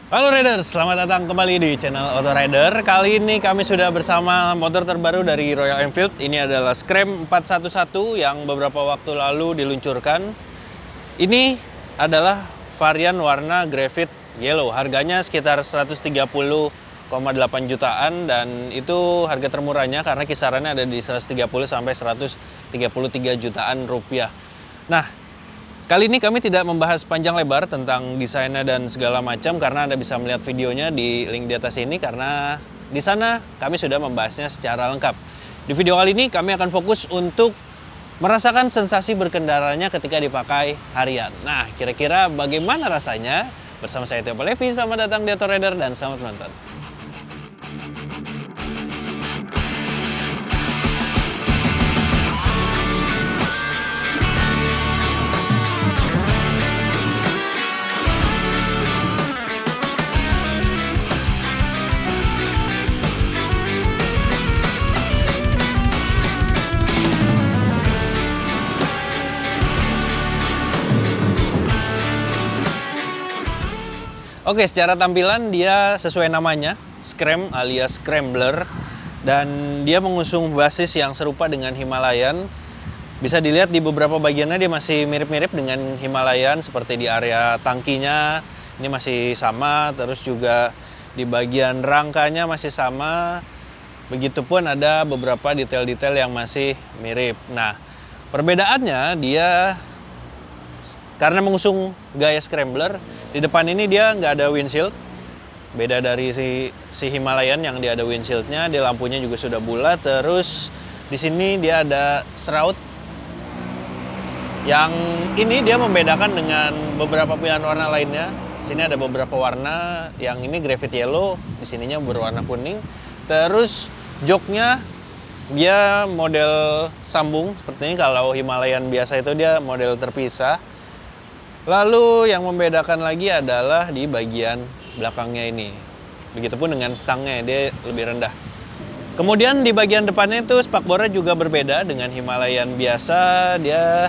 Halo Riders, selamat datang kembali di channel Auto Rider. Kali ini kami sudah bersama motor terbaru dari Royal Enfield. Ini adalah Scram 411 yang beberapa waktu lalu diluncurkan. Ini adalah varian warna graphite yellow. Harganya sekitar 130,8 jutaan dan itu harga termurahnya karena kisarannya ada di 130 sampai 133 jutaan rupiah. Nah, kali ini kami tidak membahas panjang lebar tentang desainnya dan segala macam karena Anda bisa melihat videonya di link di atas ini karena di sana kami sudah membahasnya secara lengkap. Di video kali ini kami akan fokus untuk merasakan sensasi berkendaranya ketika dipakai harian. Nah, kira-kira bagaimana rasanya? Bersama saya Tio Levi, selamat datang di Auto Rider dan selamat menonton. Oke, secara tampilan dia sesuai namanya, Scram alias Scrambler, dan dia mengusung basis yang serupa dengan Himalayan. Bisa dilihat di beberapa bagiannya dia masih mirip-mirip dengan Himalayan, seperti di area tangkinya ini masih sama, terus juga di bagian rangkanya masih sama. Begitupun ada beberapa detail-detail yang masih mirip. Nah, perbedaannya dia karena mengusung gaya Scrambler, di depan ini dia nggak ada windshield. Beda dari si Himalayan yang dia ada windshieldnya, dia lampunya juga sudah bulat. Terus di sini dia ada shroud. Yang ini dia membedakan dengan beberapa pilihan warna lainnya. Di sini ada beberapa warna, yang ini graphite yellow, di sininya berwarna kuning. Terus joknya dia model sambung, seperti ini. Kalau Himalayan biasa itu dia model terpisah. Lalu yang membedakan lagi adalah di bagian belakangnya ini. Begitupun dengan stangnya, dia lebih rendah. Kemudian di bagian depannya itu spakbornya juga berbeda dengan Himalayan biasa. Dia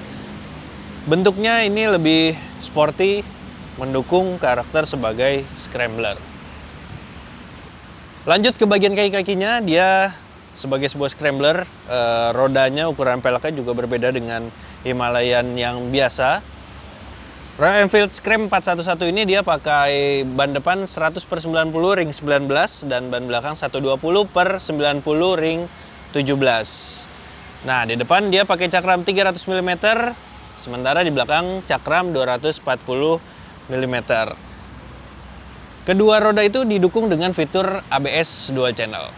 bentuknya ini lebih sporty, mendukung karakter sebagai scrambler. Lanjut ke bagian kaki-kakinya, dia sebagai sebuah scrambler, rodanya, ukuran peleknya juga berbeda dengan Himalayan yang biasa. Royal Enfield Scram 411 ini dia pakai ban depan 100/90 ring 19 dan ban belakang 120/90 ring 17. Nah, di depan dia pakai cakram 300 mm, sementara di belakang cakram 240 mm. Kedua roda itu didukung dengan fitur ABS dual channel.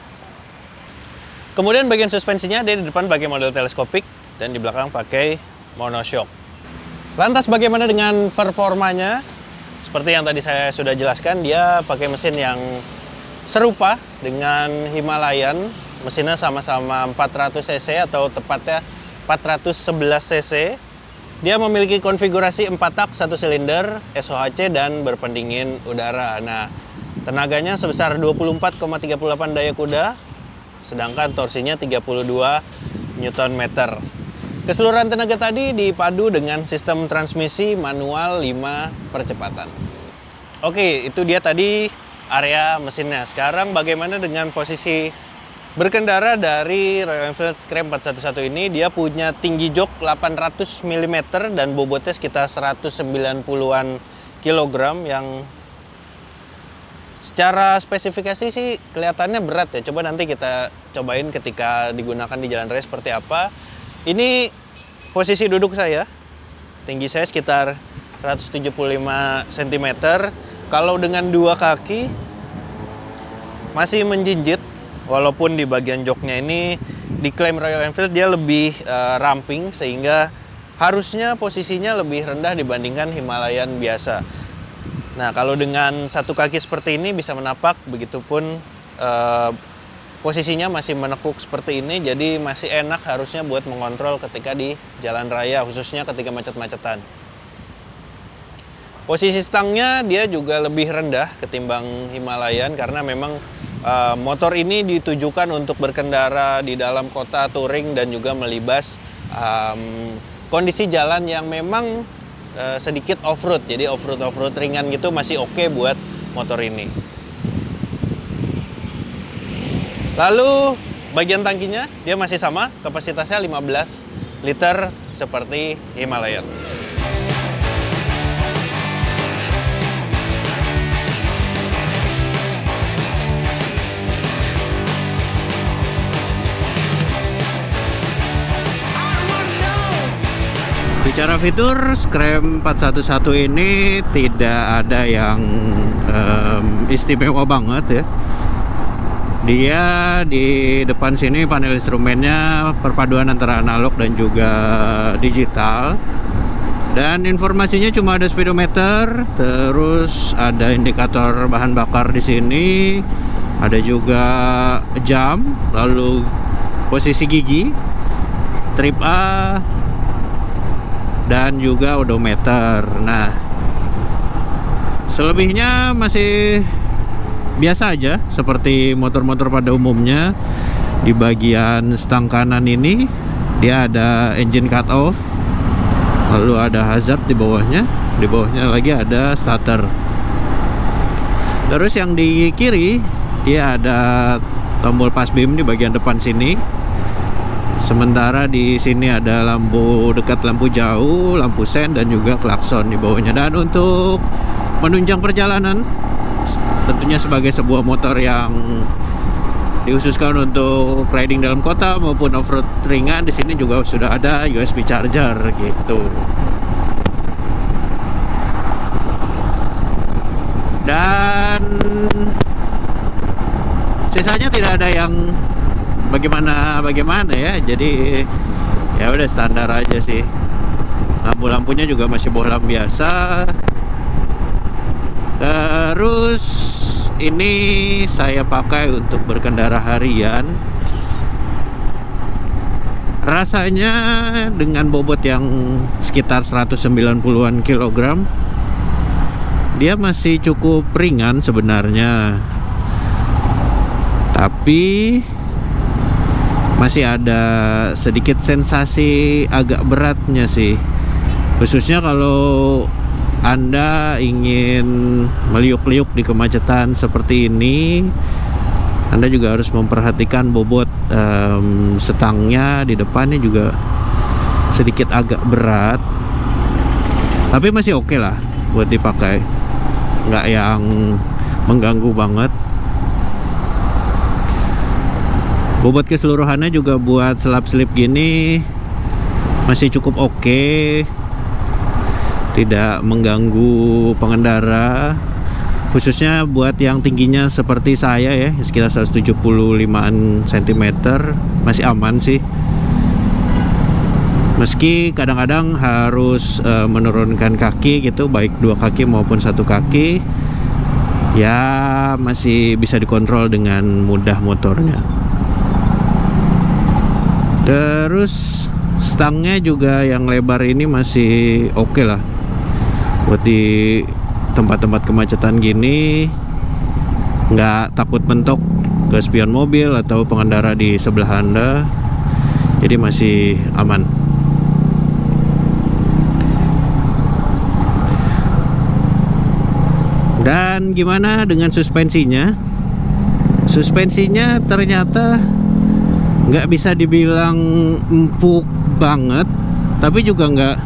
Kemudian bagian suspensinya dia di depan pakai model teleskopik dan di belakang pakai monoshock. Lantas bagaimana dengan performanya? Seperti yang tadi saya sudah jelaskan, dia pakai mesin yang serupa dengan Himalayan. Mesinnya sama-sama 400 cc atau tepatnya 411 cc. Dia memiliki konfigurasi 4 tak 1 silinder, SOHC dan berpendingin udara. Nah, tenaganya sebesar 24,38 daya kuda, sedangkan torsinya 32 Nm. Keseluruhan tenaga tadi dipadu dengan sistem transmisi manual 5 percepatan. Oke, itu dia tadi area mesinnya. Sekarang bagaimana dengan posisi berkendara dari Royal Enfield Scram 411 ini? Dia punya tinggi jok 800 mm dan bobotnya sekitar 190-an kilogram, yang secara spesifikasi sih kelihatannya berat ya. Coba nanti kita cobain ketika digunakan di jalan raya seperti apa. Ini posisi duduk saya, tinggi saya sekitar 175 cm. Kalau dengan dua kaki masih menjinjit, walaupun di bagian joknya ini diklaim Royal Enfield dia lebih ramping, sehingga harusnya posisinya lebih rendah dibandingkan Himalayan biasa. Nah, kalau dengan satu kaki seperti ini bisa menapak, begitupun posisinya masih menekuk seperti ini, jadi masih enak harusnya buat mengontrol ketika di jalan raya, khususnya ketika macet-macetan. Posisi stangnya dia juga lebih rendah ketimbang Himalayan karena memang motor ini ditujukan untuk berkendara di dalam kota, touring, dan juga melibas kondisi jalan yang memang sedikit off-road. Jadi off-road ringan gitu masih oke buat motor ini. Lalu bagian tangkinya dia masih sama, kapasitasnya 15 liter seperti Himalayan. Bicara fitur, Scram 411 ini tidak ada yang istimewa banget ya. Dia di depan sini panel instrumennya perpaduan antara analog dan juga digital. Dan informasinya cuma ada speedometer, terus ada indikator bahan bakar di sini, ada juga jam, lalu posisi gigi, trip A, dan juga odometer. Nah, selebihnya masih biasa aja seperti motor-motor pada umumnya. Di bagian stang kanan ini dia ada engine cut off, lalu ada hazard di bawahnya lagi ada starter. Terus yang di kiri dia ada tombol pass beam di bagian depan sini. Sementara di sini ada lampu dekat, lampu jauh, lampu sen, dan juga klakson di bawahnya. Dan untuk menunjang perjalanan, tentunya sebagai sebuah motor yang dikhususkan untuk riding dalam kota maupun off-road ringan, di sini juga sudah ada USB charger gitu. Dan sisanya tidak ada yang bagaimana ya, jadi ya udah standar aja sih. Lampu-lampunya juga masih bohlam biasa. Terus ini saya pakai untuk berkendara harian. Rasanya dengan bobot yang sekitar 190-an kilogram, dia masih cukup ringan sebenarnya. Tapi masih ada sedikit sensasi agak beratnya sih. Khususnya kalau Anda ingin meliuk-liuk di kemacetan seperti ini, Anda juga harus memperhatikan bobot setangnya di depannya juga sedikit agak berat. Tapi masih oke lah buat dipakai, nggak yang mengganggu banget. Bobot keseluruhannya juga buat selap-selip gini masih cukup oke. Tidak mengganggu pengendara, khususnya buat yang tingginya seperti saya ya, sekitar 175an cm, masih aman sih. Meski kadang-kadang harus menurunkan kaki gitu, baik dua kaki maupun satu kaki, ya masih bisa dikontrol dengan mudah motornya. Terus stangnya juga yang lebar ini masih oke lah buat di tempat-tempat kemacetan gini, nggak takut mentok ke spion mobil atau pengendara di sebelah Anda, jadi masih aman. Dan gimana dengan suspensinya? Suspensinya ternyata nggak bisa dibilang empuk banget, tapi juga nggak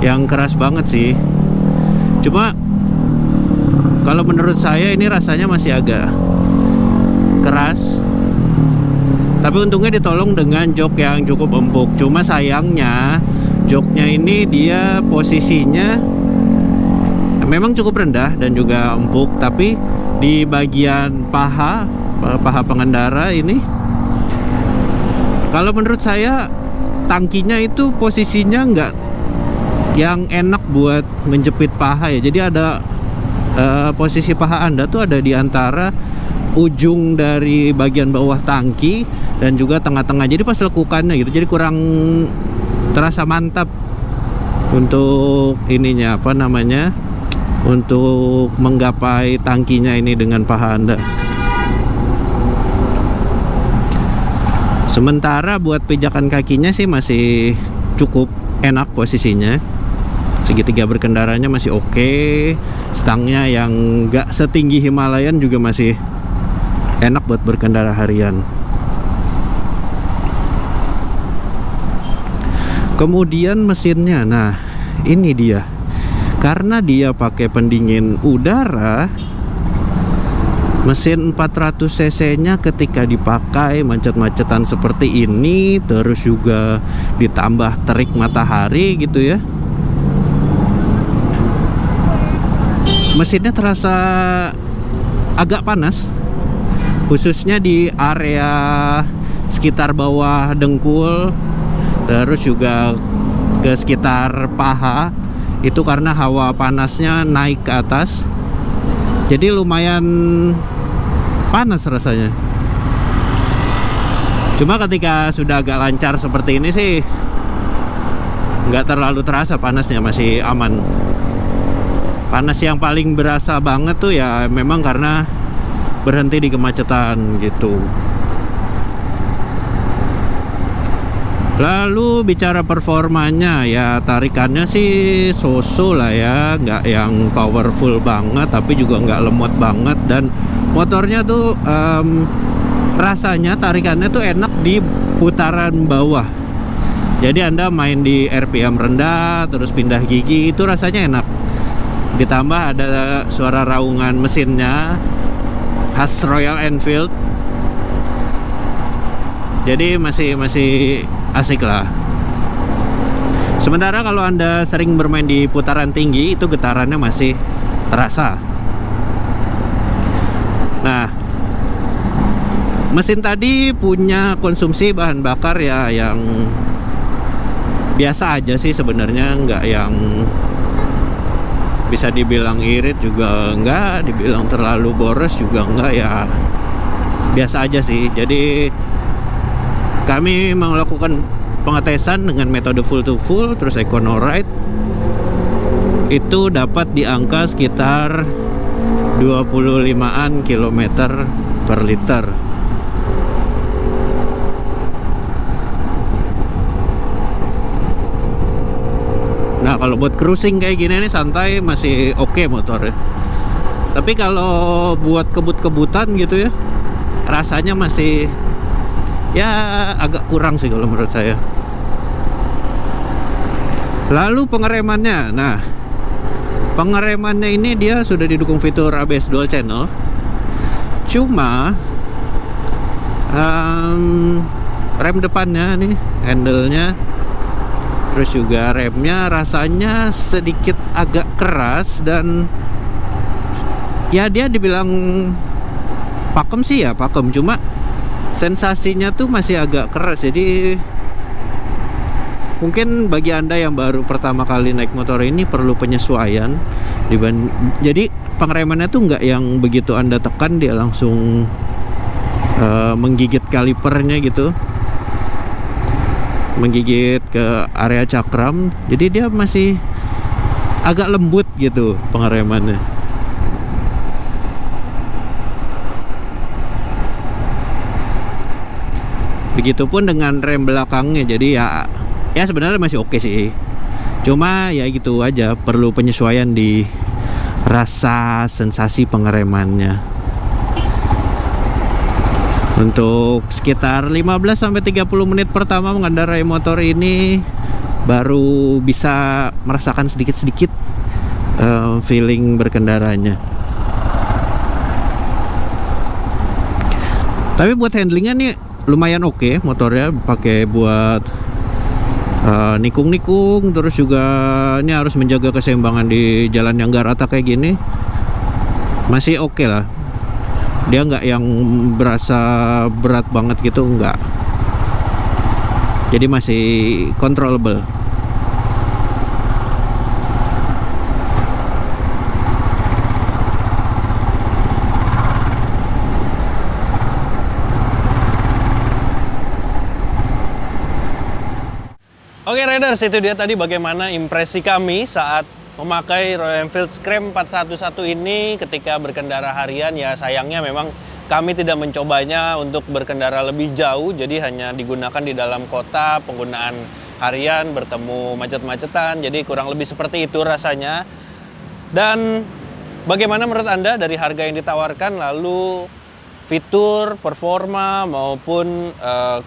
yang keras banget sih. Cuma kalau menurut saya ini rasanya masih agak keras. Tapi untungnya ditolong dengan jok yang cukup empuk. Cuma sayangnya joknya ini dia posisinya memang cukup rendah dan juga empuk, tapi di bagian paha pengendara ini, kalau menurut saya tangkinya itu posisinya nggak yang enak buat menjepit paha ya. Jadi ada posisi paha Anda tuh ada di antara ujung dari bagian bawah tangki dan juga tengah-tengah. Jadi pas lekukannya gitu, jadi kurang terasa mantap untuk ininya, apa namanya, untuk menggapai tangkinya ini dengan paha Anda. Sementara buat pijakan kakinya sih masih cukup enak posisinya. Segitiga berkendaranya masih oke. Stangnya yang nggak setinggi Himalayan juga masih enak buat berkendara harian. Kemudian mesinnya, nah ini dia, karena dia pakai pendingin udara, mesin 400 cc nya ketika dipakai macet-macetan seperti ini, terus juga ditambah terik matahari gitu ya, mesinnya terasa agak panas, khususnya di area sekitar bawah dengkul, terus juga ke sekitar paha. Itu karena hawa panasnya naik ke atas, jadi lumayan panas rasanya. Cuma ketika sudah agak lancar seperti ini sih nggak terlalu terasa panasnya, masih aman. Panas yang paling berasa banget tuh ya memang karena berhenti di kemacetan gitu. Lalu bicara performanya, ya tarikannya sih so-so lah ya, nggak yang powerful banget tapi juga nggak lemot banget. Dan motornya tuh rasanya tarikannya tuh enak di putaran bawah. Jadi Anda main di RPM rendah terus pindah gigi itu rasanya enak. Ditambah ada suara raungan mesinnya khas Royal Enfield, jadi masih asik lah. Sementara kalau Anda sering bermain di putaran tinggi, itu getarannya masih terasa. Nah, mesin tadi punya konsumsi bahan bakar ya yang biasa aja sih sebenarnya, nggak yang bisa dibilang irit juga enggak, dibilang terlalu boros juga enggak, ya biasa aja sih. Jadi kami melakukan pengetesan dengan metode full to full terus econo ride, itu dapat di angka sekitar 25-an kilometer per liter. Nah kalau buat cruising kayak gini nih santai masih oke motornya. Tapi kalau buat kebut-kebutan gitu ya, rasanya masih ya agak kurang sih kalau menurut saya. Lalu pengeremannya, nah pengeremannya ini dia sudah didukung fitur ABS dual channel. Cuma rem depannya nih, handle-nya, terus juga remnya rasanya sedikit agak keras. Dan ya dia dibilang pakem sih ya pakem, cuma sensasinya tuh masih agak keras. Jadi mungkin bagi Anda yang baru pertama kali naik motor ini perlu penyesuaian. Jadi pengeremannya tuh nggak yang begitu Anda tekan dia langsung menggigit kalipernya gitu, menggigit ke area cakram. Jadi dia masih agak lembut gitu pengeremannya. Begitupun dengan rem belakangnya. Jadi ya sebenarnya masih oke sih. Cuma ya gitu aja, perlu penyesuaian di rasa sensasi pengeremannya. Untuk sekitar 15-30 menit pertama mengendarai motor ini baru bisa merasakan sedikit-sedikit feeling berkendaranya. Tapi buat handlingnya nih lumayan oke motornya, pakai buat nikung-nikung, terus juga ini harus menjaga keseimbangan di jalan yang gak rata kayak gini, masih oke lah. Dia nggak yang berasa berat banget gitu, nggak. Jadi masih controllable. Oke Riders, itu dia tadi bagaimana impresi kami saat memakai Royal Enfield Scram 411 ini ketika berkendara harian. Ya sayangnya memang kami tidak mencobanya untuk berkendara lebih jauh, jadi hanya digunakan di dalam kota, penggunaan harian, bertemu macet-macetan. Jadi kurang lebih seperti itu rasanya. Dan bagaimana menurut Anda dari harga yang ditawarkan, lalu fitur, performa, maupun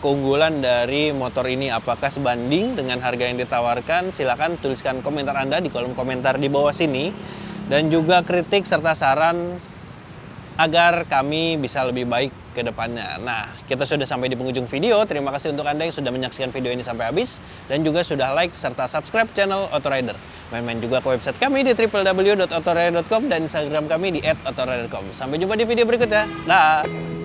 keunggulan dari motor ini? Apakah sebanding dengan harga yang ditawarkan? Silakan tuliskan komentar Anda di kolom komentar di bawah sini. Dan juga kritik serta saran agar kami bisa lebih baik ke depannya. Nah, kita sudah sampai di penghujung video. Terima kasih untuk Anda yang sudah menyaksikan video ini sampai habis. Dan juga sudah like serta subscribe channel Autorider. Main-main juga ke website kami di www.autorider.com dan Instagram kami di @autorider.com. Sampai jumpa di video berikutnya. Dah.